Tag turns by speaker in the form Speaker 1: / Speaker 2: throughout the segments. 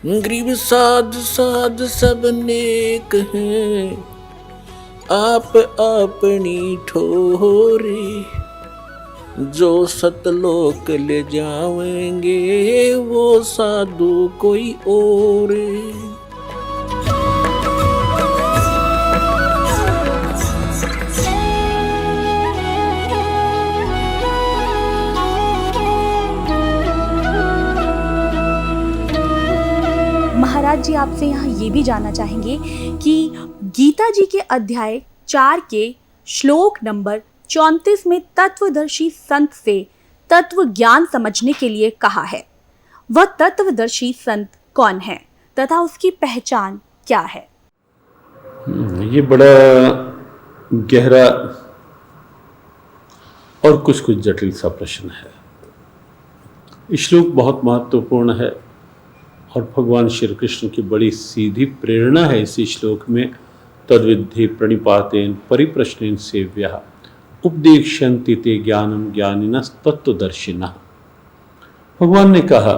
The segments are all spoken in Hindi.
Speaker 1: गरीब साध साध सब नेक हैं, आप अपनी ठोरे। जो सतलोक ले जावेंगे वो साधु कोई और।
Speaker 2: महाराज जी, आपसे यहाँ ये भी जानना चाहेंगे कि गीता जी के अध्याय 4 के श्लोक नंबर 34 में तत्वदर्शी संत से तत्व ज्ञान समझने के लिए कहा है। वह तत्वदर्शी संत कौन है तथा उसकी पहचान क्या है?
Speaker 3: ये बड़ा गहरा और कुछ जटिल सा प्रश्न है। श्लोक बहुत महत्वपूर्ण है और भगवान श्री कृष्ण की बड़ी सीधी प्रेरणा है इसी श्लोक में। तद्विद्धि प्रणिपातेन परिप्रश्नेन सेव्यः उपदेक्ष्यन्ति ते ज्ञानम ज्ञानिनः तत्वदर्शिनः। भगवान ने कहा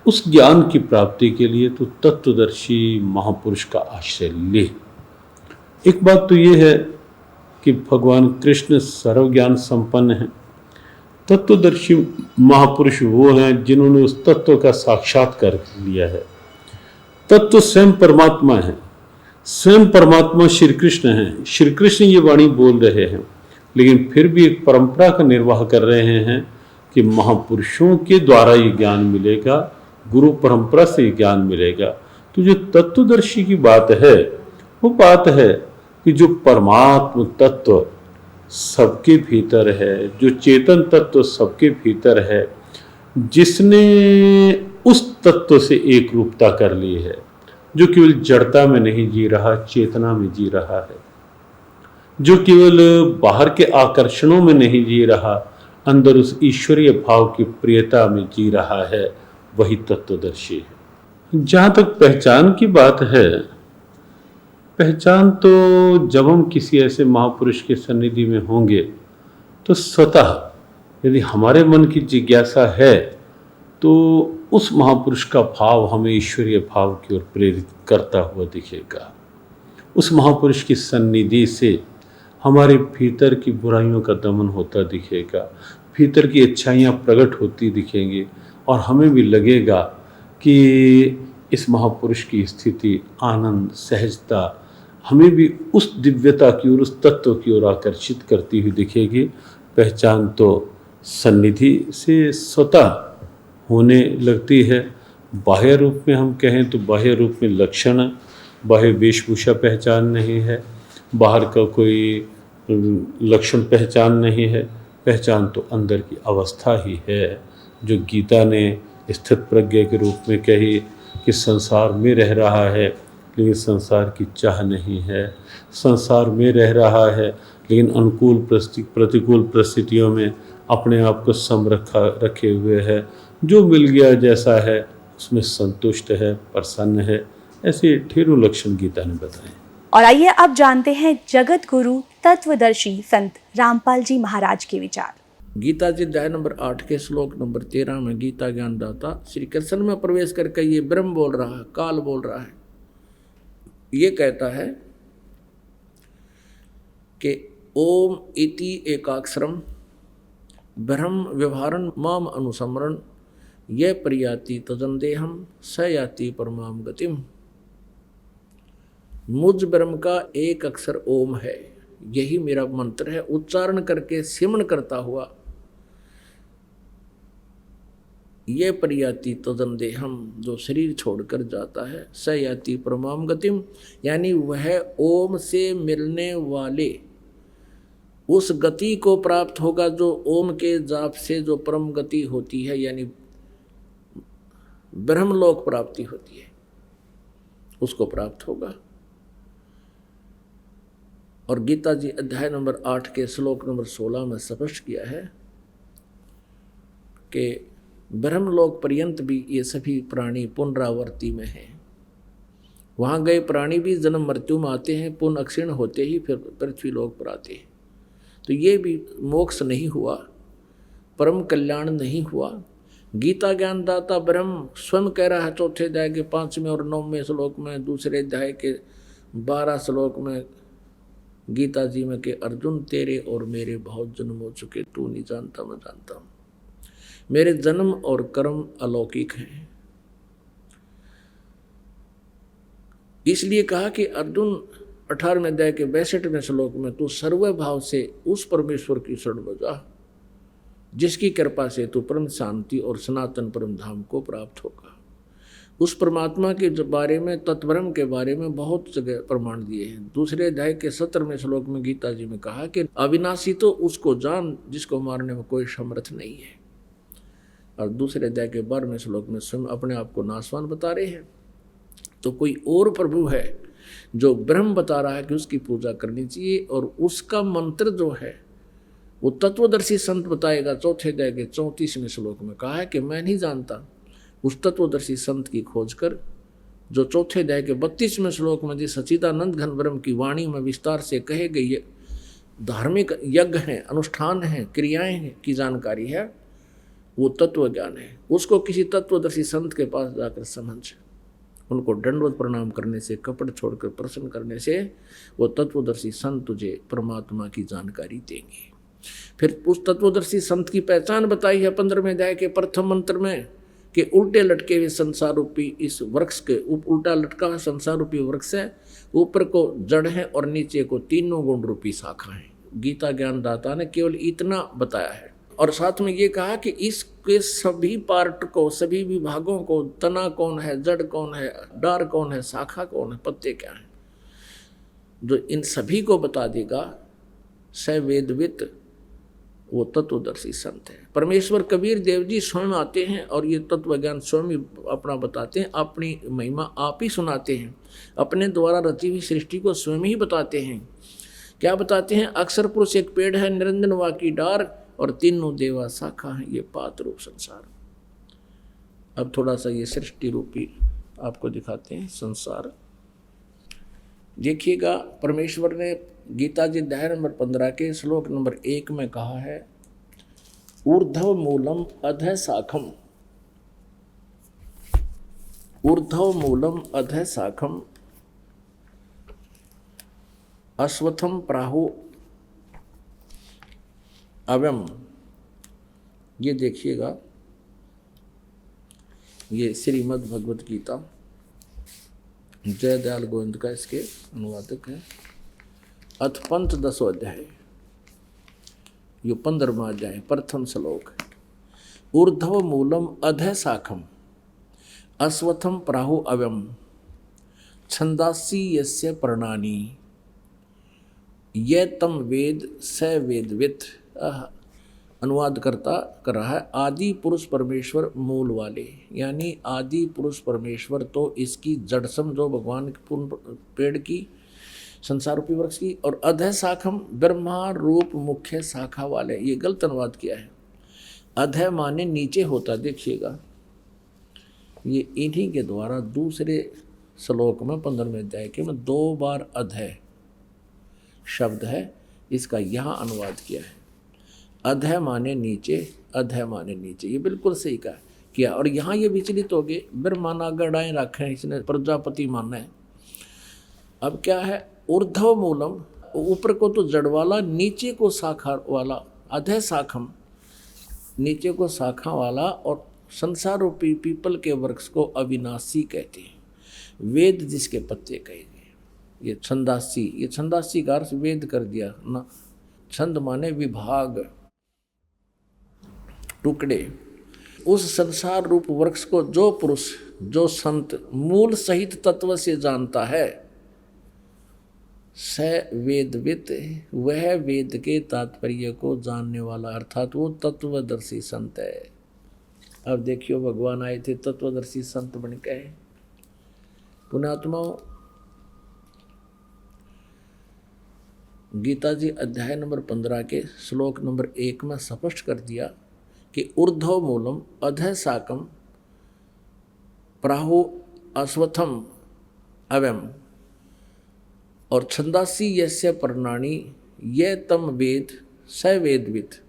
Speaker 3: उस ज्ञान की प्राप्ति के लिए तो तत्वदर्शी महापुरुष का आश्रय ले। एक बात तो ये है कि भगवान कृष्ण सर्वज्ञान संपन्न हैं। तत्वदर्शी महापुरुष वो हैं जिन्होंने उस तत्व का साक्षात्कार लिया है। तत्व स्वयं परमात्मा है, स्वयं परमात्मा श्री कृष्ण हैं। श्री कृष्ण ये वाणी बोल रहे हैं, लेकिन फिर भी एक परंपरा का निर्वाह कर रहे हैं कि महापुरुषों के द्वारा ये ज्ञान मिलेगा, गुरु परंपरा से ये ज्ञान मिलेगा। तो जो तत्वदर्शी की बात है वो बात है कि जो परमात्म तत्व सबके भीतर है, जो चेतन तत्व सबके भीतर है, जिसने उस तत्व से एक रूपता कर ली है, जो केवल जड़ता में नहीं जी रहा, चेतना में जी रहा है, जो केवल बाहर के आकर्षणों में नहीं जी रहा, अंदर उस ईश्वरीय भाव की प्रियता में जी रहा है, वही तत्वदर्शी है। जहाँ तक पहचान की बात है, पहचान तो जब हम किसी ऐसे महापुरुष के सन्निधि में होंगे तो स्वतः यदि हमारे मन की जिज्ञासा है तो उस महापुरुष का भाव हमें ईश्वरीय भाव की ओर प्रेरित करता हुआ दिखेगा। उस महापुरुष की सन्निधि से हमारे भीतर की बुराइयों का दमन होता दिखेगा, भीतर की अच्छाइयाँ प्रकट होती दिखेंगी और हमें भी लगेगा कि इस महापुरुष की स्थिति, आनंद, सहजता हमें भी उस दिव्यता की ओर, उस तत्व की ओर आकर्षित करती हुई दिखेगी। पहचान तो सन्निधि से स्वतः होने लगती है। बाह्य रूप में हम कहें तो बाह्य रूप में लक्षण, बाह्य वेशभूषा पहचान नहीं है, बाहर का कोई लक्षण पहचान नहीं है। पहचान तो अंदर की अवस्था ही है, जो गीता ने स्थित प्रज्ञ के रूप में कही कि संसार में रह रहा है लेकिन संसार की चाह नहीं है, संसार में रह रहा है लेकिन अनुकूल प्रतिकूल परिस्थितियों में अपने आप को सम रखे हुए है, जो मिल गया जैसा है उसमें संतुष्ट है, प्रसन्न है। ऐसे ढेरों लक्षण गीता ने बताए।
Speaker 2: और आइए अब जानते हैं जगत गुरु तत्वदर्शी संत रामपाल जी महाराज के विचार।
Speaker 1: गीता जी अध्याय नंबर 8 के श्लोक नंबर 13 में गीता ज्ञानदाता श्री कृष्ण में प्रवेश करके ये ब्रह्म बोल रहा है, काल बोल रहा है। ये कहता है कि ओम इति एकाक्षरम ब्रह्म व्यवहारन माम अनुसमरण ये प्रयाति तदंदेहम स याति परमाम गतिम। मुझ ब्रह्म का एक अक्षर ओम है, यही मेरा मंत्र है। उच्चारण करके सिमरण करता हुआ ये प्रयाति तदंदेहम, जो शरीर छोड़कर जाता है, स याति परमाम गतिम, यानी वह ओम से मिलने वाले उस गति को प्राप्त होगा जो ओम के जाप से जो परम गति होती है, यानी ब्रह्मलोक प्राप्ति होती है, उसको प्राप्त होगा। और गीता जी अध्याय नंबर 8 के श्लोक नंबर 16 में स्पष्ट किया है कि ब्रह्मलोक पर्यंत भी ये सभी प्राणी पुनरावर्ती में हैं। वहाँ गए प्राणी भी जन्म मृत्यु में आते हैं, पुनः अक्षीण होते ही फिर पृथ्वी लोक पर आते हैं। तो ये भी मोक्ष नहीं हुआ, परम कल्याण नहीं हुआ, गीता ज्ञानदाता ब्रह्म स्वयं कह रहा है चौथे अध्याय के 5वें और 9वें श्लोक में, दूसरे अध्याय के 12 श्लोक में गीता जी में कि अर्जुन तेरे और मेरे बहुत जन्म हो चुके, तू नहीं जानता मैं जानता हूं। मेरे जन्म और कर्म अलौकिक हैं। इसलिए कहा कि अर्जुन 18वें अध्याय के 62वें श्लोक में तू सर्वभाव से उस परमेश्वर की शरण में जा जिसकी कृपा से तू परम शांति और सनातन परम धाम को प्राप्त होगा। उस परमात्मा के बारे में, तत्ब्रह्म के बारे में बहुत जगह प्रमाण दिए हैं। दूसरे अध्याय के 17वें श्लोक में गीता जी में कहा कि अविनाशी तो उसको जान जिसको मारने में कोई समर्थ नहीं है। और दूसरे अध्याय के 12वें श्लोक में स्वयं अपने आप को नाशवान बता रहे हैं। तो कोई और प्रभु है जो ब्रह्म बता रहा है कि उसकी पूजा करनी चाहिए, और उसका मंत्र जो है वो तत्वदर्शी संत बताएगा। चौथे अध्याय के 34वें श्लोक में कहा है कि मैं नहीं जानता। उस तत्वदर्शी संत की खोज कर, जो चौथे अध्याय के 32वें श्लोक में जिस सच्चिदानंद घन ब्रह्म की वाणी में विस्तार से कहे गई धार्मिक यज्ञ हैं, अनुष्ठान हैं, क्रियाएं हैं की जानकारी है, वो तत्व ज्ञान है। उसको किसी तत्वदर्शी संत के पास जाकर समझ, उनको दंडवत प्रणाम करने से, कपट छोड़कर प्रसन्न करने से वो तत्वदर्शी संत तुझे परमात्मा की जानकारी देंगे। फिर उस तत्वदर्शी संत की पहचान बताई है 15वें अध्याय के प्रथम मंत्र में कि उल्टे लटके हुए संसार रूपी इस वृक्ष के, उल्टा लटका हुआ संसार रूपी वृक्ष है, ऊपर को जड़ है और नीचे को तीनों गुण रूपी शाखा है। गीता ज्ञानदाता ने केवल इतना बताया है। और साथ में ये कहा कि इसके सभी पार्ट को, सभी विभागों को, तना कौन है, जड़ कौन है, डार कौन है, शाखा कौन है, पत्ते क्या है, जो इन सभी को बता देगा स वेदवित, वो तत्वदर्शी संत है। परमेश्वर कबीर देव जी स्वयं आते हैं और ये तत्व ज्ञान स्वयं ही अपना बताते हैं, अपनी महिमा आप ही सुनाते हैं, अपने द्वारा रची हुई सृष्टि को स्वयं ही बताते हैं। क्या बताते हैं? अक्षर पुरुष एक पेड़ है, निरंजन वा की डार, और तीनों देवा शाखा है, ये पात रूप संसार। अब थोड़ा सा ये सृष्टि रूपी आपको दिखाते हैं संसार। देखिएगा, परमेश्वर ने गीता जी अध्याय नंबर 15 के श्लोक नंबर 1 में कहा है, ऊर्ध्व मूलम अधः शाखम, ऊर्ध्व मूलम अधः शाखम अश्वत्थम प्राहु अव्यम। ये देखिएगा, ये श्रीमद् भगवत गीता, जय दयाल गोविंद का इसके अनुवादक है। अथ पंचदशो अध्याय, यो 15वां अध्याय, प्रथम श्लोक। ऊर्ध्व मूलम अधः शाखम अश्वत्थम प्राहु अव्यम छंदासी यस्य पर्णानि ये तम वेद स वेदवित। अनुवाद करता कर रहा है, आदि पुरुष परमेश्वर मूल वाले, यानी आदि पुरुष परमेश्वर तो इसकी जड़ समझो, भगवान के पूर्ण पेड़ की, संसार रूपी वृक्ष की, और अधः शाखम ब्रह्मा रूप मुख्य शाखा वाले। ये गलत अनुवाद किया है। अधः माने नीचे होता, देखिएगा ये इन्हीं के द्वारा दूसरे श्लोक में 15वें अध्याय के में 2 बार अधः शब्द है, इसका यहाँ अनुवाद किया है। अधः माने नीचे, अधः माने नीचे, ये बिल्कुल सही कहा किया। और यहाँ ये विचलित हो गए, ब्रह्माना गड़ाएँ रखे हैं, इसने प्रजापति माना है। अब क्या है? ऊर्ध्व मूलम, ऊपर को तो जड़ वाला, नीचे को शाखा वाला, अधः शाखम, नीचे को शाखा वाला, और संसार रूपी पीपल के वृक्ष को अविनाशी कहते हैं। वेद जिसके पत्ते कहे गए, ये छंदासी, ये छंदासी का अर्थ वेद कर दिया ना। छंद माने विभाग, टुकड़े। उस संसार रूप वृक्ष को जो पुरुष, जो संत मूल सहित तत्व से जानता है, स वेदवित, वह वेद के तात्पर्य को जानने वाला, अर्थात वो तत्वदर्शी संत है। अब देखियो, भगवान आए थे तत्वदर्शी संत बन के। पुण्यात्माओं, गीता जी अध्याय नंबर 15 के श्लोक नंबर 1 में स्पष्ट कर दिया कि ऊर्ध्व मूलम अधः शाखम प्राहु अश्वत्थम अव्यम और छंदासी यस्य पर्णानि ये तम वेद स वेदवित।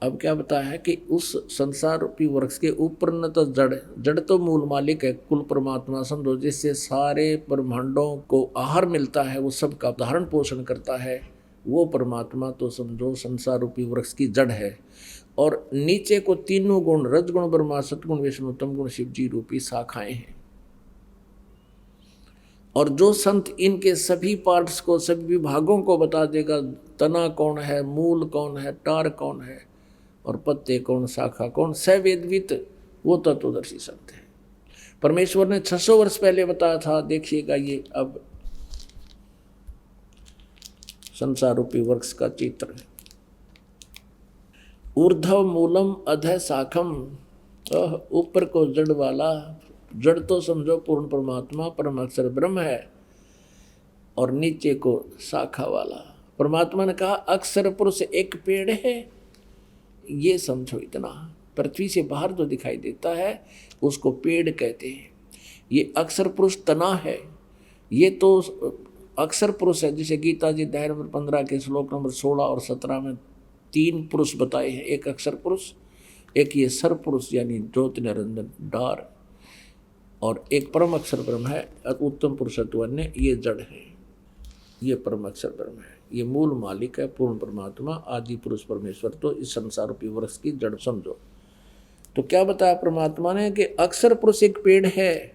Speaker 1: अब क्या बताया है कि उस संसार रूपी वृक्ष के ऊपर न तो जड़ तो मूल मालिक है, कुल परमात्मा समझो, जिससे सारे ब्रह्मांडों को आहार मिलता है, वो सब का धारण पोषण करता है, वो परमात्मा तो समझो संसार रूपी वृक्ष की जड़ है। और नीचे को तीनों गुण, रजगुण ब्रह्मा, सतगुण विष्णु, तमगुण शिव जी रूपी शाखाएं हैं। और जो संत इनके सभी पार्ट्स को, सभी विभागों को बता देगा, तना कौन है, मूल कौन है, टार कौन है, और पत्ते कौन, शाखा कौन, सवेदवित, वो तत्वदर्शी संत है। परमेश्वर ने 600 वर्ष पहले बताया था। देखिएगा ये अब संसार रूपी वृक्ष का चित्र। ऊर्ध्व मूलम अधः शाखम, ऊपर को जड़ वाला, जड़ तो समझो पूर्ण परमात्मा परम अक्षर ब्रह्म है, और नीचे को शाखा वाला। परमात्मा ने कहा अक्षर पुरुष एक पेड़ है, ये समझो इतना। पृथ्वी से बाहर जो दिखाई देता है उसको पेड़ कहते हैं। ये अक्षर पुरुष तना है, ये तो अक्षर पुरुष है। जिसे गीता जी अध्याय नंबर 15 के श्लोक नंबर 16 और 17 में 3 पुरुष बताए हैं। एक अक्षर पुरुष, एक ये सर पुरुष यानी ज्योति निरंजन डार, और एक परम अक्षर ब्रह्म है, उत्तम पुरुषत्वन्य, ये जड़ है, ये परम अक्षर ब्रह्म है, ये मूल मालिक है, पूर्ण परमात्मा आदि पुरुष परमेश्वर। तो इस संसार रूपी वृक्ष की जड़ समझो। तो क्या बताया परमात्मा ने कि अक्षर पुरुष एक पेड़ है,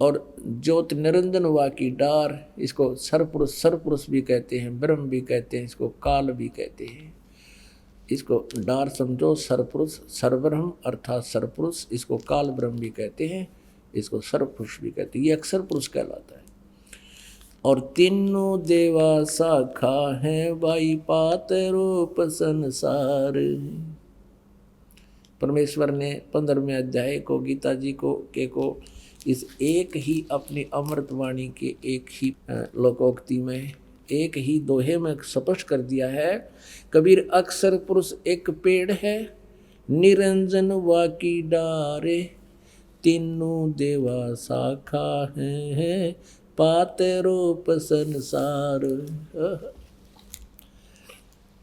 Speaker 1: और ज्योति निरंजन हुआ की डार, इसको सर पुरुष भी कहते हैं, ब्रह्म भी कहते हैं, इसको काल भी कहते हैं। इसको डार समझो, सरपुरुष, सरब्रह्म अर्थात सरपुरुष, इसको काल ब्रह्म भी कहते हैं, इसको सर्वपुरुष भी कहते हैं। ये अक्षर पुरुष कहलाता है। और तीनों देवा शाखा है, बाई पात रूप संसार। परमेश्वर ने 15वें अध्याय को, गीता जी को इस एक ही अपनी अमृतवाणी के एक ही लोकोक्ति में, एक ही दोहे में स्पष्ट कर दिया है। कबीर अक्षर पुरुष एक पेड़ है, निरंजन वाकी डारे, तीनों देवा शाखा है, पात रूप संसार।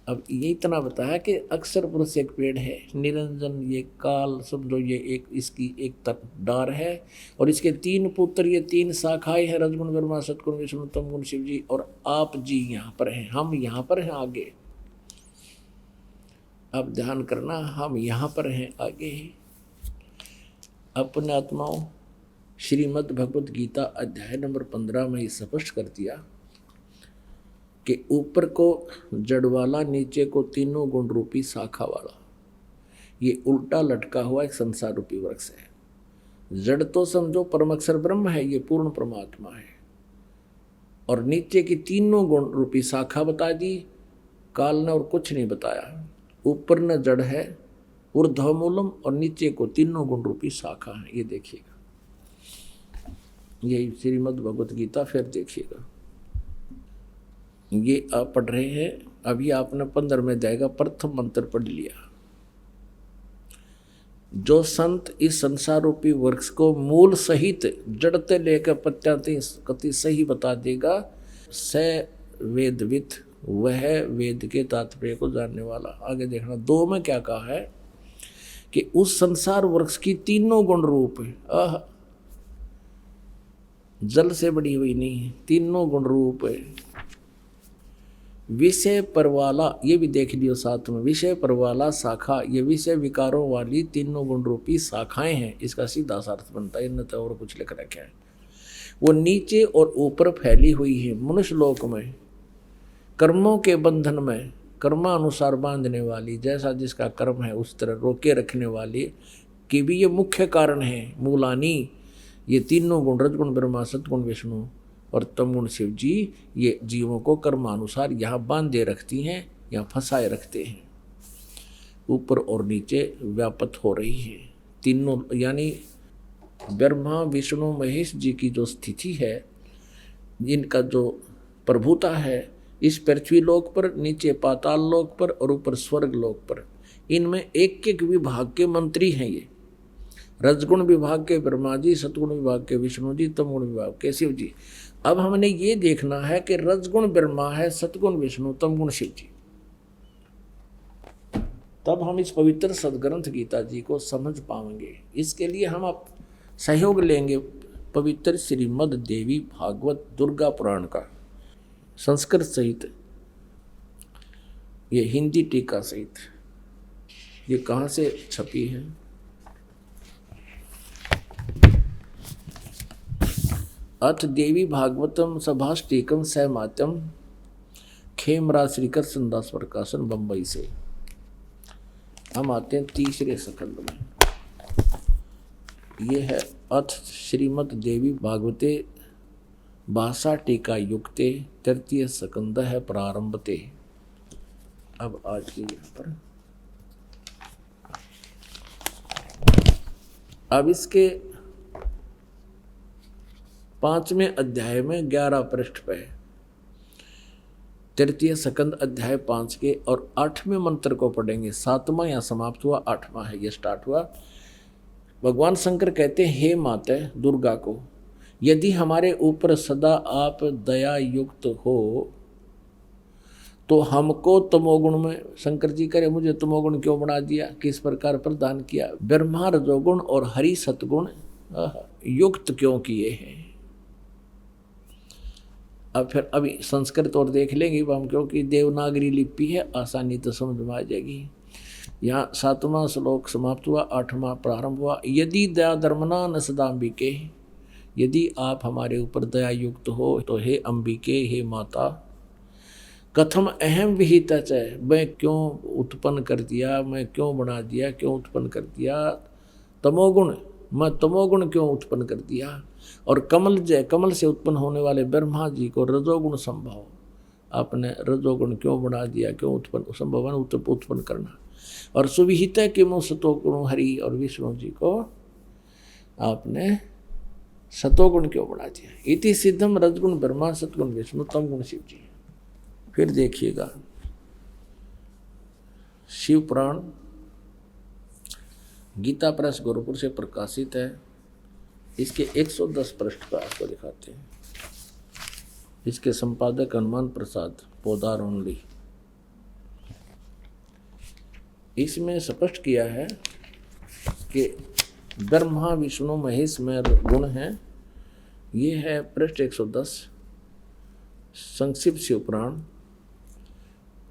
Speaker 1: अब ये इतना बताया कि अक्षर पुरुष एक पेड़ है, निरंजन ये काल समझो, ये एक इसकी एक डार है, और इसके 3 पुत्र, ये 3 शाखाएं हैं, रजगुण ब्रह्मा, सतगुण विष्णु, तमगुण शिव जी, और आप जी यहाँ पर हैं, हम यहाँ पर हैं आगे। अब ध्यान करना, हम यहाँ पर हैं आगे। अपने आत्माओं, श्रीमद् भगवत गीता अध्याय नंबर 15 में स्पष्ट कर दिया कि ऊपर को जड़ वाला, नीचे को तीनों गुण रूपी शाखा वाला, ये उल्टा लटका हुआ एक संसार रूपी वृक्ष है। जड़ तो समझो परम अक्षर ब्रह्म है, ये पूर्ण परमात्मा है, और नीचे की तीनों गुण रूपी शाखा बता दी। काल ने और कुछ नहीं बताया। ऊपर न जड़ है, ऊर्ध्व मूलम, और नीचे को तीनों गुण रूपी शाखा है। ये देखिएगा, यही श्रीमद् भगवत गीता। फिर देखिएगा, ये आप पढ़ रहे हैं, अभी आपने 15वें अध्याय का प्रथम मंत्र पढ़ लिया। जो संत इस संसार रूपी वृक्ष को मूल सहित जड़ते लेकर पत्याति सही बता देगा, स वेदवित, वह वेद के तात्पर्य को जानने वाला। आगे देखना 2 में क्या कहा है कि उस संसार वृक्ष की तीनों गुण रूप है, जल से बड़ी हुई नहीं है, तीनों गुण रूप है। विषय परवाला, ये भी देख लियो साथ में, विषय परवाला शाखा, ये विषय विकारों वाली तीनों गुण रूपी शाखाएं हैं। इसका सीधा सा अर्थ बनता है, इनमें तो और कुछ लिख रखा है। वो नीचे और ऊपर फैली हुई है मनुष्य लोक में, कर्मों के बंधन में, कर्मानुसार बांधने वाली, जैसा जिसका कर्म है उस तरह रोके रखने वाली कि भी ये मुख्य कारण है। मूलानी, ये तीनों गुण, रजगुण ब्रह्मा, सतगुण विष्णु और तमगुण शिव जी, ये जीवों को कर्मानुसार यहाँ बांधे रखती हैं, यहाँ फंसाए रखते हैं। ऊपर और नीचे व्यापत हो रही है तीनों, यानी ब्रह्मा विष्णु महेश जी की जो स्थिति है, इनका जो प्रभुता है इस पृथ्वी लोक पर, नीचे पाताल लोक पर और ऊपर स्वर्ग लोक पर, इनमें एक एक विभाग के मंत्री हैं। ये रजगुण विभाग के ब्रह्मा जी, सतगुण विभाग के विष्णु जी, तमगुण विभाग के शिव जी। अब हमने ये देखना है कि रजगुण ब्रह्मा है, सतगुण विष्णु, तमगुण शिव जी। तब हम इस पवित्र सदग्रंथ गीता जी को समझ पाएंगे। इसके लिए हम आप सहयोग लेंगे पवित्र श्रीमद् देवी भागवत दुर्गा पुराण का, संस्कृत सहित, ये हिंदी टीका सहित। ये कहाँ से छपी है? अथ देवी भागवतम सभाष्टीकम सहमात्यम, खेमराज श्रीकृष्ण दास प्रकाशन, बंबई से। हम आते हैं तीसरे सकंद में। ये है अथ श्रीमद् देवी भागवते भाषा टीका युक्ते, तृतीय सकंद है प्रारंभते। अब आज की यहाँ पर अब इसके 5वें अध्याय में 11 पृष्ठ पे तृतीय सकंद अध्याय 5 के और 8वें मंत्र को पढ़ेंगे। 7वां यहाँ समाप्त हुआ, 8वां है ये स्टार्ट हुआ। भगवान शंकर कहते हैं, हे माता दुर्गा को, यदि हमारे ऊपर सदा आप दया युक्त हो तो हमको तमोगुण में, शंकर जी करे मुझे तमोगुण क्यों बना दिया, किस प्रकार प्रदान किया, ब्रह्मा रजोगुण और हरि सतगुण युक्त क्यों किए हैं। अब फिर अभी संस्कृत और देख लेंगे हम, क्योंकि देवनागरी लिपि है, आसानी तो समझ में आ जाएगी। यहाँ 7वां श्लोक समाप्त हुआ, 8वां प्रारंभ हुआ। यदि दया धर्मना न सदाम्बिके, यदि आप हमारे ऊपर दया युक्त हो तो हे अंबिके, हे माता, कथम अहम विहिता च, मैं क्यों उत्पन्न कर दिया, मैं क्यों बना दिया, क्यों उत्पन्न कर दिया तमोगुण, मैं तमोगुण क्यों उत्पन्न कर दिया। और कमल जय, कमल से उत्पन्न होने वाले ब्रह्मा जी को रजोगुण संभव, आपने रजोगुण क्यों बना दिया, क्यों उत्पन्न संभव उत्पन्न करना। और सुविहिता के मुँह सतोगुण हरि और विष्णु जी को आपने सतोगुण क्यों बना दिया। इति सिद्धम रजगुण ब्रह्मा, सतगुण विष्णु, तम गुण शिव जी। फिर देखिएगा शिव पुराण गीता प्रेस गोरखपुर से प्रकाशित है। इसके 110 पृष्ठ पर आपको दिखाते हैं। इसके संपादक हनुमान प्रसाद पोदार ओनली। इसमें स्पष्ट किया है कि ब्रह्मा विष्णु महेश में गुण है। ये है पृष्ठ 110, संक्षिप्त शिव पुराण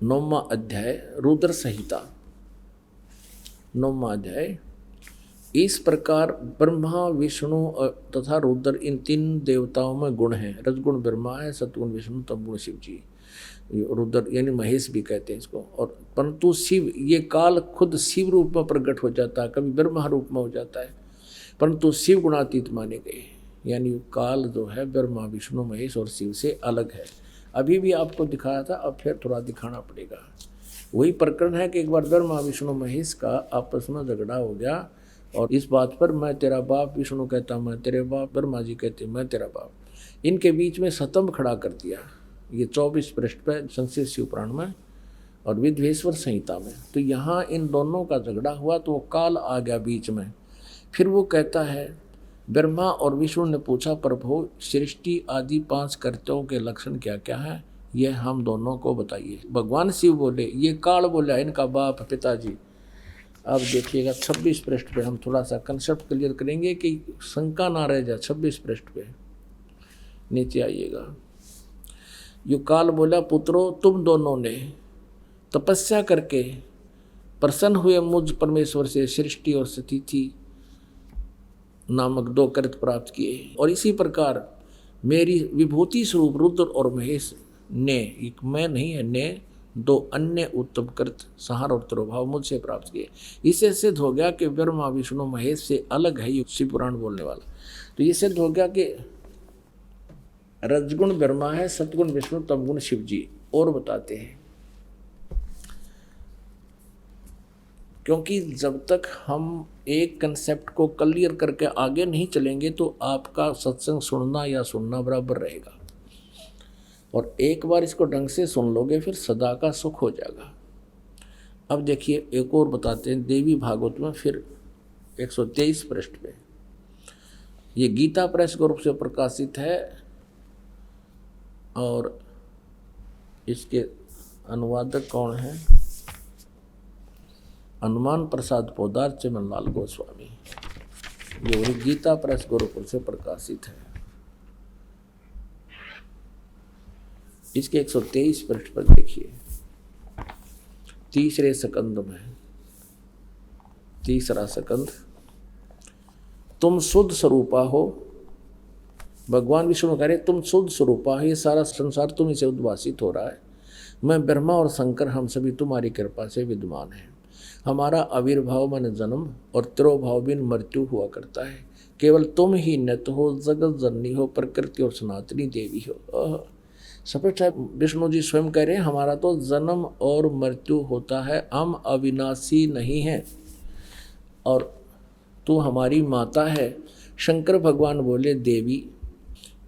Speaker 1: 9वां अध्याय, रुद्र संहिता 9वां अध्याय। इस प्रकार ब्रह्मा विष्णु तथा रुद्र, इन 3 देवताओं में गुण हैं। रजगुण ब्रह्मा है, सतगुण विष्णु, तमगुण शिव जी। रुद्र यानी महेश भी कहते हैं इसको। और परंतु शिव, ये काल खुद शिव रूप में प्रकट हो जाता है, कभी ब्रह्मा रूप में हो जाता है, परंतु शिव गुणातीत माने गए। यानी काल जो है ब्रह्मा विष्णु महेश और शिव से अलग है। अभी भी आपको दिखाया था, अब फिर थोड़ा दिखाना पड़ेगा। वही प्रकरण है कि एक बार ब्रह्मा विष्णु महेश का आपस में झगड़ा हो गया और इस बात पर मैं तेरा बाप, विष्णु कहता मैं तेरे बाप, ब्रह्मा जी कहते मैं तेरा बाप। इनके बीच में स्तंभ खड़ा कर दिया। ये 24 पृष्ठ पर संक्षिप्त शिव पुराण में और विद्वेश्वर संहिता में। तो यहाँ इन दोनों का झगड़ा हुआ तो वो काल आ गया बीच में। फिर वो कहता है, ब्रह्मा और विष्णु ने पूछा, प्रभु सृष्टि आदि 5 कर्तव्यों के लक्षण क्या क्या है, ये हम दोनों को बताइए। भगवान शिव बोले, ये काल बोला इनका बाप पिताजी। अब देखिएगा 26 पृष्ठ पे हम थोड़ा सा कंसेप्ट क्लियर करेंगे कि शंका ना रह जाए। 26 पृष्ठ पे नीचे आइएगा। यो काल बोला, पुत्रों तुम दोनों ने तपस्या करके प्रसन्न हुए मुझ परमेश्वर से सृष्टि और स्थिति नामक 2 कृत प्राप्त किए। और इसी प्रकार मेरी विभूति स्वरूप रुद्र और महेश ने, एक मैं नहीं है, ने 2 अन्य उत्तम कृत संहार और तिरोभाव मुझसे प्राप्त किए। इससे सिद्ध हो गया कि ब्रह्मा विष्णु महेश से अलग है ये शिव पुराण बोलने वाला। तो ये सिद्ध हो गया कि रजगुण ब्रह्मा है, सतगुण विष्णु, तमगुण शिव जी। और बताते हैं, क्योंकि जब तक हम एक कंसेप्ट को क्लियर करके आगे नहीं चलेंगे तो आपका सत्संग सुनना या सुनना बराबर रहेगा। और एक बार इसको ढंग से सुन लोगे फिर सदा का सुख हो जाएगा। अब देखिए एक और बताते हैं देवी भागवत में, फिर 123 पृष्ठ पे। ये गीता प्रेस ग्रुप से प्रकाशित है और इसके अनुवादक कौन है? हनुमान प्रसाद पोदार चिमनलाल गोस्वामी। ये गीता प्रेस गोरखपुर से प्रकाशित है। इसके 123 पृष्ठ पर देखिए, तीसरे सकंद में, तीसरा सकंद, तुम शुद्ध स्वरूपा हो। भगवान विष्णु कह रहे तुम शुद्ध स्वरूपा हो, ये सारा संसार तुम्हीं से उद्भासित हो रहा है। मैं ब्रह्मा और शंकर हम सभी तुम्हारी कृपा से विद्यमान हैं। हमारा आविर्भाव मन जन्म और तिरोभाव बिन मृत्यु हुआ करता है। केवल तुम ही नित हो, जगत जननी हो, प्रकृति और सनातनी देवी हो। सपट विष्णु जी स्वयं कह रहे हैं हमारा तो जन्म और मृत्यु होता है, हम अविनाशी नहीं हैं और तू हमारी माता है। शंकर भगवान बोले देवी,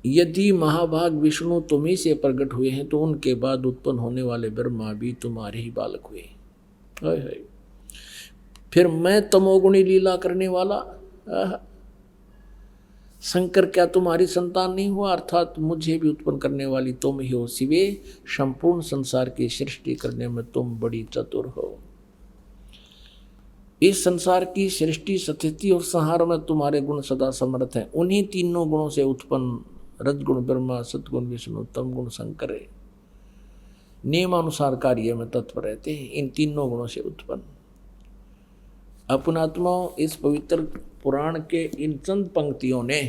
Speaker 1: यदि महाभाग विष्णु तुम्ही से प्रकट हुए हैं तो उनके बाद उत्पन्न होने वाले ब्रह्मा भी तुम्हारे ही बालक हुए। फिर मैं तमोगुणी लीला करने वाला शंकर क्या तुम्हारी संतान नहीं हुआ? अर्थात मुझे भी उत्पन्न करने वाली तुम ही हो शिवे। संपूर्ण संसार की सृष्टि करने में तुम बड़ी चतुर हो। इस संसार की सृष्टि, स्थिति और संहार में तुम्हारे गुण सदा समर्थ हैं। उन्हीं तीनों गुणों से उत्पन्न रजगुण ब्रह्मा, सतगुण विष्णु, तमगुण शंकर है। नियमानुसार कार्य में तत्पर रहते हैं, इन तीनों गुणों से उत्पन्न। अपनात्माओं, इस पवित्र पुराण के इन चंद पंक्तियों ने,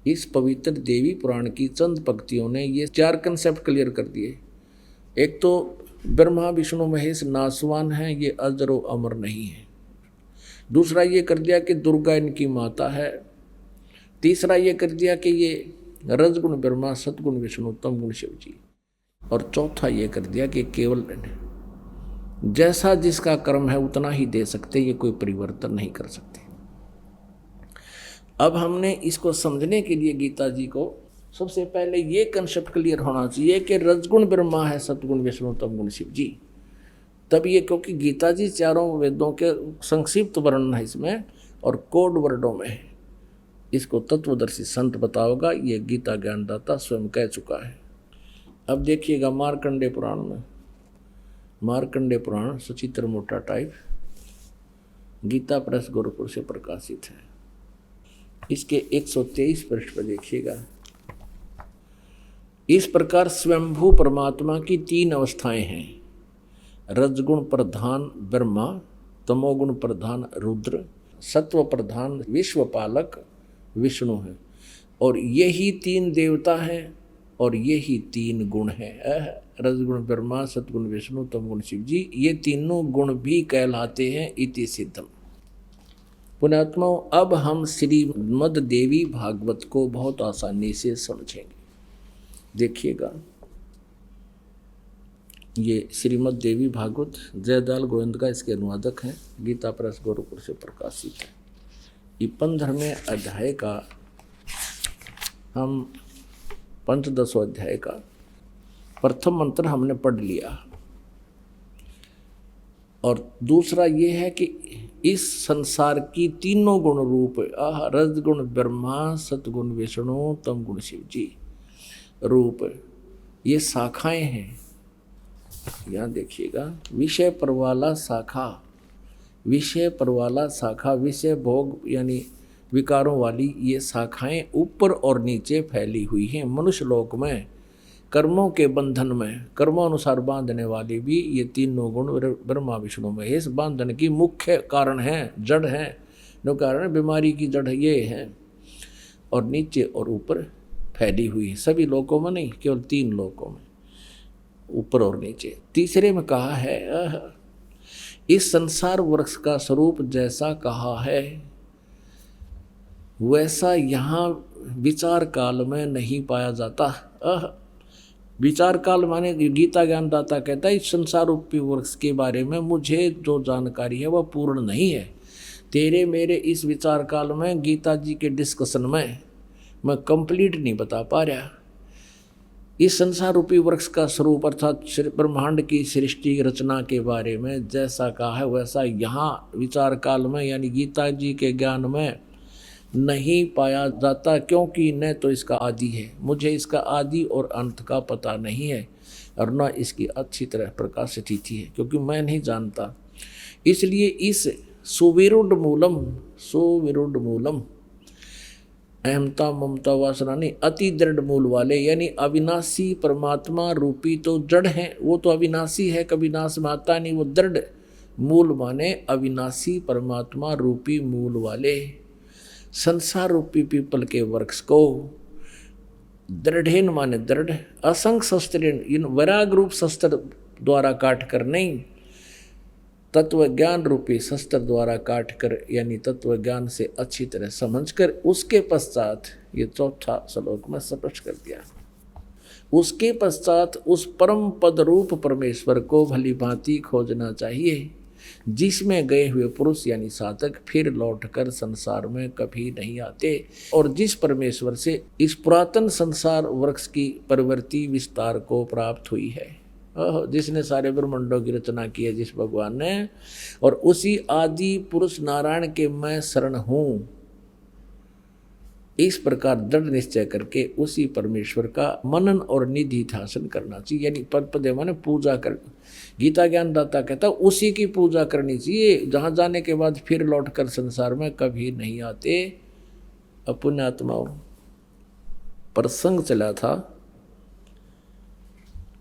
Speaker 1: इस पवित्र देवी पुराण की चंद पंक्तियों ने ये 4 कंसेप्ट क्लियर कर दिए। एक तो ब्रह्मा विष्णु महेश नासवान हैं, ये अजर व अमर नहीं है। दूसरा ये कर दिया कि दुर्गा इनकी माता है। तीसरा ये कर दिया कि ये रजगुण ब्रह्मा, सतगुण विष्णु, तमगुण शिव जी। और चौथा ये कर दिया कि केवल जैसा जिसका कर्म है उतना ही दे सकते, ये कोई परिवर्तन नहीं कर सकते। अब हमने इसको समझने के लिए गीता जी को सबसे पहले ये कंसेप्ट क्लियर होना चाहिए कि रजगुण ब्रह्मा है, सतगुण विष्णु, तमगुण शिव जी। तब ये, क्योंकि गीता जी चारों वेदों के संक्षिप्त वर्णन है इसमें और कोड वर्डों में है। इसको तत्वदर्शी संत बताओगा, ये गीता ज्ञानदाता स्वयं कह चुका है। अब देखिएगा मार्कंडेय पुराण में, मार्कंडेय पुराण सचित्र मोटा टाइप, गीता प्रेस गोरखपुर से प्रकाशित है। इसके 123 पृष्ठ पर देखिएगा, इस प्रकार स्वयंभू परमात्मा की 3 अवस्थाएं हैं। रजगुण प्रधान ब्रह्मा, तमोगुण प्रधान रुद्र, सत्व प्रधान विश्वपालक विष्णु है। और यही 3 देवता हैं और यही 3 गुण हैं। रजगुण ब्रह्मा, सतगुण विष्णु, तमगुण शिव जी, ये तीनों गुण भी कहलाते हैं इति सिद्धम। पुण्यात्माओं, अब हम श्रीमद् देवी भागवत को बहुत आसानी से समझेंगे। देखिएगा, ये श्रीमद् देवी भागवत जयदयाल गोविंद का इसके अनुवादक हैं, गीता प्रेस गोरखपुर से प्रकाशित है। ये 15वें अध्याय का, हम 15वें अध्याय का प्रथम मंत्र हमने पढ़ लिया। और दूसरा ये है कि इस संसार की तीनों गुण रूप रजगुण ब्रह्मा, सतगुण विष्णु, तमगुण शिव जी रूप, ये शाखाएं हैं। यहाँ देखिएगा, विषय परवाला शाखा, विषय परवाला शाखा, विषय भोग यानी विकारों वाली ये शाखाएं ऊपर और नीचे फैली हुई हैं। मनुष्य लोक में कर्मों के बंधन में कर्मानुसार बांधने वाली भी ये तीनों गुण ब्रह्मा विष्णु महेश बांधन की मुख्य कारण हैं, जड़ हैं। जो कारण बीमारी की जड़ ये है, और नीचे और ऊपर फैली हुई है। सभी लोकों में नहीं, केवल 3 लोकों में, ऊपर और नीचे। तीसरे में कहा है, इस संसार वृक्ष का स्वरूप जैसा कहा है वैसा यहाँ विचार काल में नहीं पाया जाता। विचार काल माने गीता ज्ञानदाता कहता है इस संसार रूपी वृक्ष के बारे में मुझे जो जानकारी है वह पूर्ण नहीं है। तेरे मेरे इस विचार काल में गीता जी के डिस्कशन में मैं कंप्लीट नहीं बता पा रहा। इस संसार रूपी वृक्ष का स्वरूप अर्थात ब्रह्मांड की सृष्टि रचना के बारे में जैसा कहा है वैसा यहाँ विचार काल में यानी गीता जी के ज्ञान में नहीं पाया जाता, क्योंकि न तो इसका आदि है, मुझे इसका आदि और अंत का पता नहीं है। और न इसकी अच्छी तरह प्रकाशित तिथि है, क्योंकि मैं नहीं जानता। इसलिए इस सुविरुद्ध मूलम अहमता ममता वासना नहीं, अति दृढ़ मूल वाले, यानी अविनाशी परमात्मा रूपी तो जड़ है, वो तो अविनाशी है, कभी नाश में आता नहीं। वो दृढ़ मूल माने अविनाशी परमात्मा रूपी मूल वाले संसार रूपी पीपल के वृक्ष को दृढ़ेन माने दृढ़, असंख्य शस्त्रेण, इन वैराग रूप शस्त्र द्वारा काट कर नहीं, तत्व ज्ञान रूपी शस्त्र द्वारा काट कर, यानी तत्व ज्ञान से अच्छी तरह समझकर, उसके पश्चात ये चौथा श्लोक में स्पष्ट कर दिया, उसके पश्चात उस परम पद रूप परमेश्वर को भली भांति खोजना चाहिए, जिसमें गए हुए पुरुष यानी साधक फिर लौटकर संसार में कभी नहीं आते, और जिस परमेश्वर से इस पुरातन संसार वृक्ष की प्रवृत्ति विस्तार को प्राप्त हुई है, जिसने सारे ब्रह्मांडों की रचना की है जिस भगवान ने, और उसी आदि पुरुष नारायण के मैं शरण हूँ, इस प्रकार दृढ़ निश्चय करके उसी परमेश्वर का मनन और निधि ध्यान करना चाहिए। यानी पद पदे माने पूजा कर, गीता ज्ञानदाता कहता उसी की पूजा करनी चाहिए, जहाँ जाने के बाद फिर लौटकर संसार में कभी नहीं आते। पुण्यात्माओं, प्रसंग चला था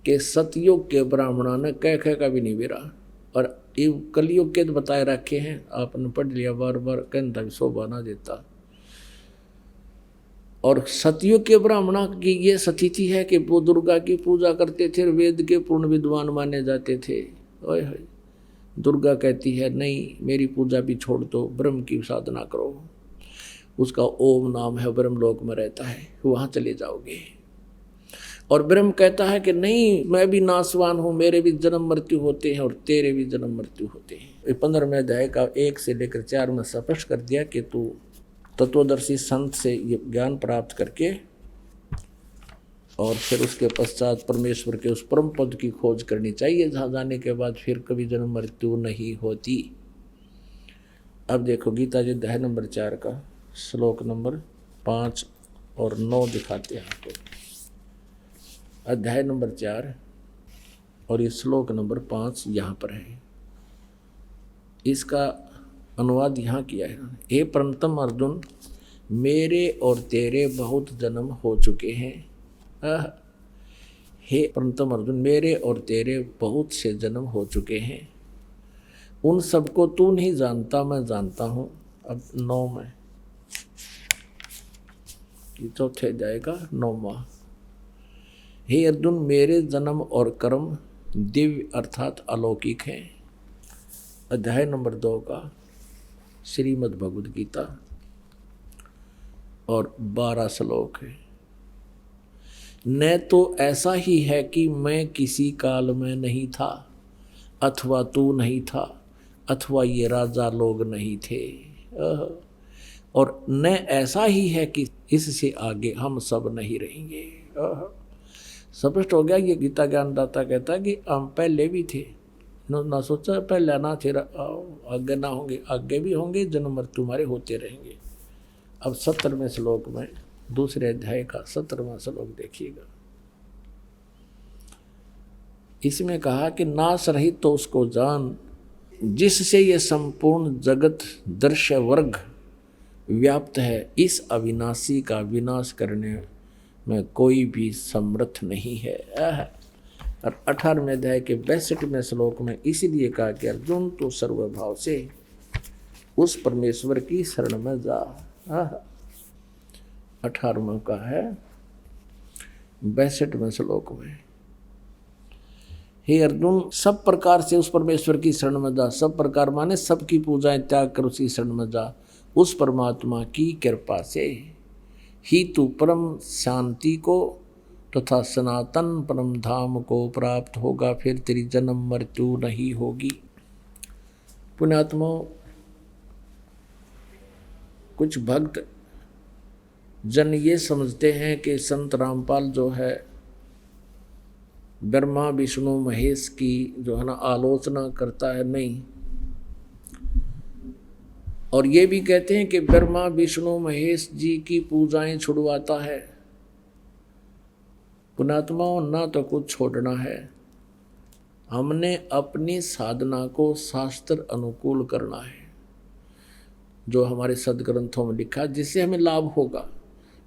Speaker 1: कि सतयुग के ब्राह्मणों ने कह का भी नहीं बेरा, और ये कलयुग के तो बताए रखे हैं, आपने पढ़ लिया, बार बार कहता भी शोभा ना देता। और सतयुग के ब्राह्मणों की ये स्थिति है कि वो दुर्गा की पूजा करते थे, वेद के पूर्ण विद्वान माने जाते थे। ओए होए, दुर्गा कहती है नहीं, मेरी पूजा भी छोड़ दो, ब्रह्म की साधना करो, उसका ओम नाम है, ब्रह्मलोक में रहता है, वहाँ चले जाओगे। और ब्रह्म कहता है कि नहीं, मैं भी नाशवान हूँ, मेरे भी जन्म मृत्यु होते हैं और तेरे भी जन्म मृत्यु होते हैं। 15वें अध्याय का 1 से लेकर 4 में स्पष्ट कर दिया कि तू तत्वदर्शी संत से ये ज्ञान प्राप्त करके और फिर उसके पश्चात परमेश्वर के उस परम पद की खोज करनी चाहिए, जहाँ जाने के बाद फिर कभी जन्म मृत्यु नहीं होती। अब देखो गीता जी अध्याय नंबर 4 का श्लोक नंबर 5 और 9 दिखाते हैं आपको। अध्याय नंबर 4 और ये श्लोक नंबर 5 यहाँ पर है। इसका अनुवाद यहाँ किया है। हे प्रणतम अर्जुन, मेरे और तेरे बहुत जन्म हो चुके हैं। हे प्रणतम अर्जुन, मेरे और तेरे बहुत से जन्म हो चुके हैं, उन सबको तू नहीं जानता, मैं जानता हूँ। अब 9 में, ये चौथे अध्याय का 9वां। हे अर्जुन, मेरे जन्म और कर्म दिव्य अर्थात अलौकिक हैं। अध्याय नंबर 2 का श्रीमद् भगवद गीता और 12 श्लोक है। न तो ऐसा ही है कि मैं किसी काल में नहीं था, अथवा तू नहीं था, अथवा ये राजा लोग नहीं थे, और न ऐसा ही है कि इससे आगे हम सब नहीं रहेंगे। स्पष्ट हो गया। ये गीता ज्ञानदाता कहता है कि हम पहले भी थे, ना सोचा पहले ना थे, आगे ना होंगे, आगे भी होंगे, जन्म मृत्यु हमारे होते रहेंगे। अब 17वें श्लोक में दूसरे अध्याय का 17वां श्लोक देखिएगा। इसमें कहा कि नाश रहित तो उसको जान, जिससे ये संपूर्ण जगत दृश्य वर्ग व्याप्त है, इस अविनाशी का विनाश करने में कोई भी समर्थ नहीं है। और 18वें अध्याय के 62वें श्लोक में इसीलिए कहा कि अर्जुन तू सर्वभाव से उस परमेश्वर की शरण में जा। 18वां का है 62वें श्लोक में, हे अर्जुन सब प्रकार से उस परमेश्वर की शरण में जा। सब प्रकार माने सबकी पूजाएं त्याग कर उसी शरण में जा। उस परमात्मा की कृपा से ही तू परम शांति को तथा सनातन परम धाम को प्राप्त होगा, फिर तेरी जन्म मृत्यु नहीं होगी। पुण्यात्माओं, कुछ भक्त जन ये समझते हैं कि संत रामपाल जो है ब्रह्मा विष्णु महेश की जो है ना आलोचना करता है। नहीं, और ये भी कहते हैं कि ब्रह्मा विष्णु महेश जी की पूजाएं छुड़वाता है। पुण्यात्माओं, ना तो कुछ छोड़ना है, हमने अपनी साधना को शास्त्र अनुकूल करना है, जो हमारे सदग्रंथों में लिखा, जिससे हमें लाभ होगा।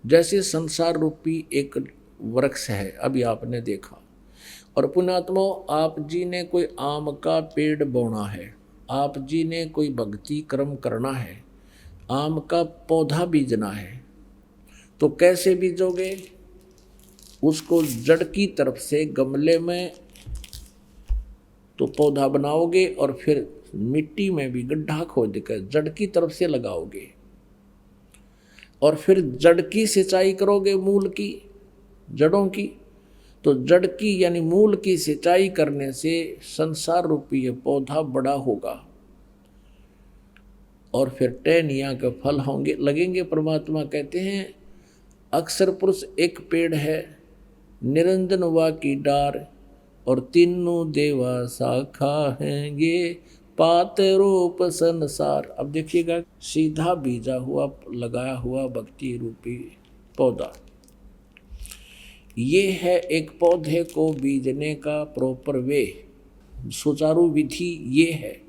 Speaker 1: जैसे संसार रूपी एक वृक्ष है, अभी आपने देखा, और पुण्यात्माओं, आप जी ने कोई आम का पेड़ बोना है, आप जी ने कोई भक्ति कर्म करना है, आम का पौधा बीजना है, तो कैसे बीजोगे? उसको जड़ की तरफ से गमले में तो पौधा बनाओगे और फिर मिट्टी में भी गड्ढा खोद कर जड़ की तरफ से लगाओगे, और फिर जड़ की सिंचाई करोगे, मूल की, जड़ों की। तो जड़ की यानी मूल की सिंचाई करने से संसार रूपी ये पौधा बड़ा होगा और फिर टहनियाँ के फल होंगे, लगेंगे। परमात्मा कहते हैं, अक्षर पुरुष एक पेड़ है, निरंजन वा की डार, और तीनों देवा शाखा हैंगे, पात रूप संसार। अब देखिएगा, सीधा बीजा हुआ लगाया हुआ भक्ति रूपी पौधा, ये है एक पौधे को बीजने का प्रॉपर वे, सुचारू विधि ये है।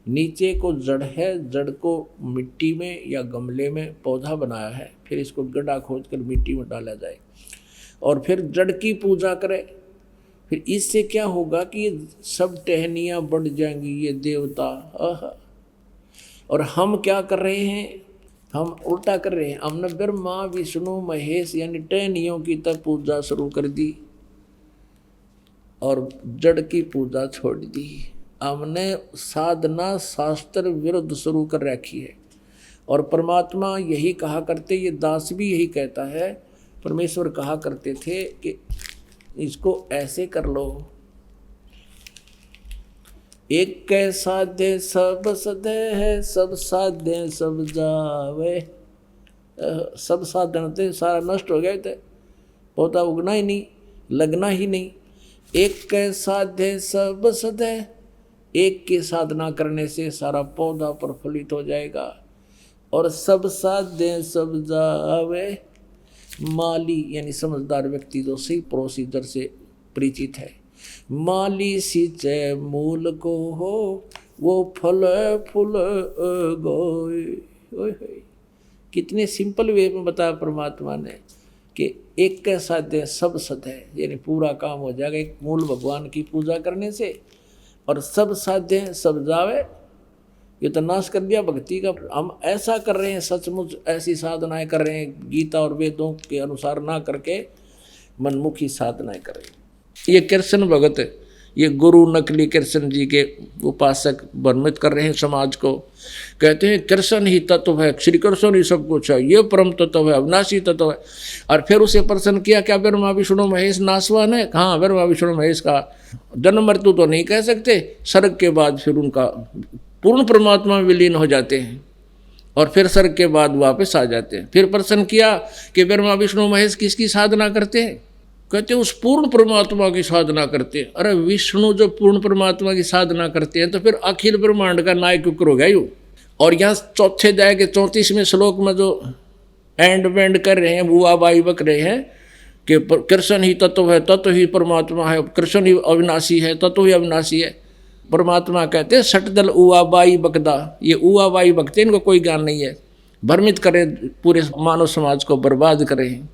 Speaker 1: नीचे को जड़ है, जड़ को मिट्टी में या गमले में पौधा बनाया है, फिर इसको गड्ढा खोद कर मिट्टी में डाला जाए और फिर जड़ की पूजा करे। फिर इससे क्या होगा कि ये सब टहनियाँ बढ़ जाएंगी, ये देवता। और हम क्या कर रहे हैं? हम उल्टा कर रहे हैं। हमने ब्रह्मा विष्णु महेश यानी टहनियों की तब पूजा शुरू कर दी और जड़ की पूजा छोड़ दी। हमने साधना शास्त्र विरुद्ध शुरू कर रखी है। और परमात्मा यही कहा करते, ये दास भी यही कहता है, परमेश्वर कहा करते थे कि इसको ऐसे कर लो, एक कै साध्य सब सदे है, सब साध्य सब जावे। सब साधन थे सारा नष्ट हो गए थे, पौधा उगना ही नहीं, लगना ही नहीं। एक कै साध्य सब सदे, एक की साधना करने से सारा पौधा प्रफुल्लित हो जाएगा। और सब साध्य सब जावे, माली यानी समझदार व्यक्ति जो सही प्रोसीजर से परिचित है, माली सिंचे मूल को हो, वो फल फूल गोए। कितने सिंपल वे में बताया परमात्मा ने कि एक के साध्य सब सत है, यानी पूरा काम हो जाएगा एक मूल भगवान की पूजा करने से। और सब साध्य सब जावे, ये तो नाश कर दिया भक्ति का। हम ऐसा कर रहे हैं, सचमुच ऐसी साधनाएं कर रहे हैं, गीता और वेदों के अनुसार ना करके मनमुखी साधनाएं कर रहे हैं। ये कृष्ण भगत, ये गुरु नकली कृष्ण जी के उपासक भ्रमित कर रहे हैं समाज को। कहते हैं कृष्ण ही तत्व है, श्री कृष्ण ही सब कुछ है, ये परम तत्व है, अविनाशी तत्व है। और फिर उसे प्रश्न किया, क्या ब्रह्मा विष्णु महेश नासवान है? हाँ, ब्रह्मा विष्णु महेश का जन्म मृत्यु तो नहीं कह सकते, स्वर्ग के बाद फिर उनका पूर्ण परमात्मा में विलीन हो जाते हैं और फिर स्वर्ग के बाद वापस आ जाते हैं। फिर प्रश्न किया कि ब्रह्मा विष्णु महेश किसकी साधना करते हैं? कहते उस पूर्ण परमात्मा की साधना करते हैं। अरे विष्णु जो पूर्ण परमात्मा की साधना करते हैं तो फिर अखिल ब्रह्मांड का नायक हो गया यूँ। और यहाँ चौथे अध्याय के 34वें श्लोक में जो एंड वेंड कर रहे हैं, बुआ बाई बक रहे हैं कि कृष्ण ही तत्व है, तत्व ही परमात्मा है, कृष्ण ही अविनाशी है, तत्व ही अविनाशी है। परमात्मा कहते हैं सटदल उआ बाई बकदा, ये उआ बाई बकते इनको कोई ज्ञान नहीं है, भ्रमित करें, पूरे मानव समाज को बर्बाद करें।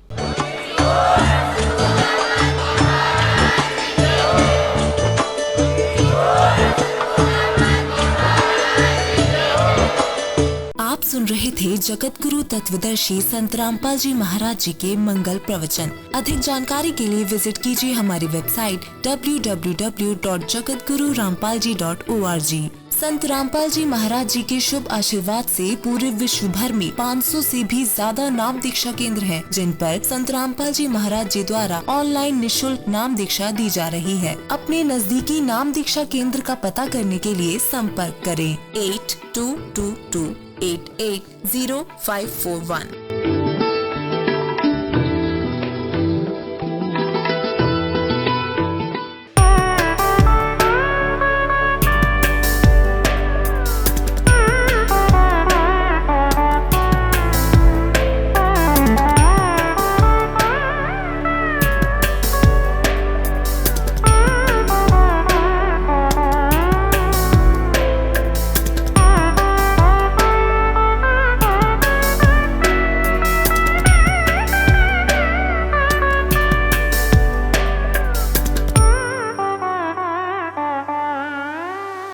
Speaker 4: आप सुन रहे थे जगत गुरु तत्वदर्शी संत रामपाल जी महाराज जी के मंगल प्रवचन। अधिक जानकारी के लिए विजिट कीजिए हमारी वेबसाइट www.jagatgururampalji.org। संत रामपाल जी महाराज जी के शुभ आशीर्वाद से पूरे विश्व भर में 500 से भी ज्यादा नाम दीक्षा केंद्र हैं, जिन पर संत रामपाल जी महाराज जी द्वारा ऑनलाइन निशुल्क नाम दीक्षा दी जा रही है। अपने नजदीकी नाम दीक्षा केंद्र का पता करने के लिए संपर्क करें 8222880541।